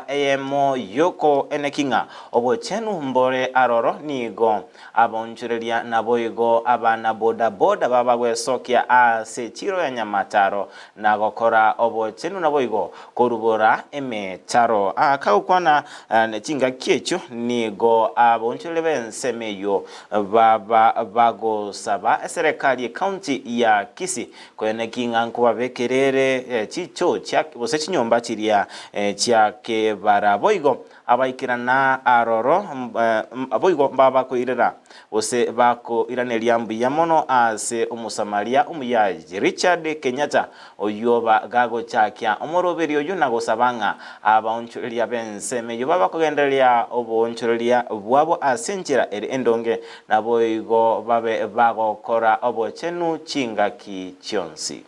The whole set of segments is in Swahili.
Emo yoko enekinga obochenu mbore aroro nigo abonchurelia naboigo abana boda baba gwesokia ase chiro ya Nyamataro nagokora obochenu naboigo korubora emetaro akaukwana nechinga kiecho nigo abonchurele bensemeyo baba bagosaba serikali county ya Kisii kwenekinga nkuba bekerere chicho chya bose chinyomba chiria chya baraboigo abaikirana aroro aboigo baba koirera bose bako iraneria mbuya mono ase umusamaria umuyaji Richard Kenyatta oyoba gago chakya omoroberi oyo nagosabanga abaonchurelia bensemeyo baba kogenderia obonchurelia bwabo asenjera endonge naboigo babe bagokora obochenu chingaki chionsi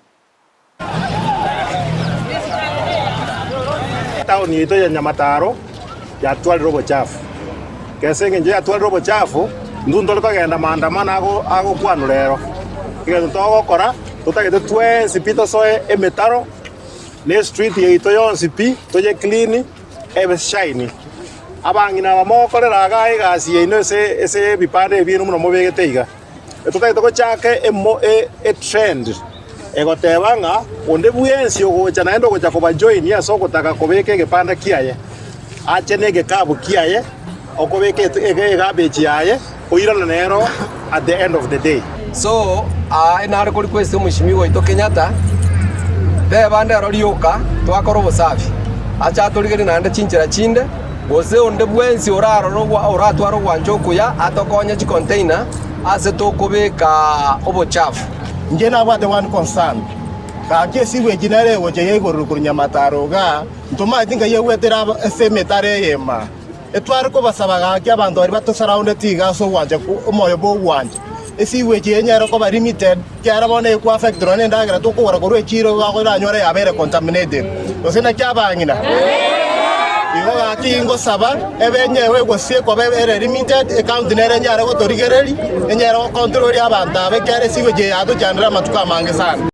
Tauni ito ya Nyamataro yatwali robo chafu kesenge nje yatwali robo chafu ndundo kagenda maandamano ago kwanu rero kigendo togokora tutagete twensi pito soe emetaro ne street ye ito yonsi pi toje clean ebe shiny abangina bamokorera ga igasi ye ino ese bipande ebintu muno mobegete tutagete ko chake trend egotebanga onde buyensi ogocha naendo gocha koba join ya soko taka kobeke gepanda kiaye achenege kabu kiaye okobeke egabechi yaye oirana nero at the end of the day. So ina rekodi kwese mushimiwa ito Kenyatta be bande rorioka twakora obusafi acha atorigeri nande chinchira chinde bose onde buyensi oratwaro gwanchokuya atokonya chi container ase tokobeka obochafu nje nabwate one concern ka kesi weginare woje yegoruru ku Nyamataro ga ntuma tinga yewetera esemetare yema etware ko basabaga kya bantu bari bato surround tiga so wanje ku omoyo bo wanje esi weje nyaro ko bari limited kyara bone ku affect drone ndagira to ko ko rwechiro ga ko ranyore yabere contaminated osena kya bangina iwaga kingo saba ebenyewe gosie ko bere limited account nere nyaro ko torigereri enyaro control ya banda be kare siwe je ado janira matuka mange sana.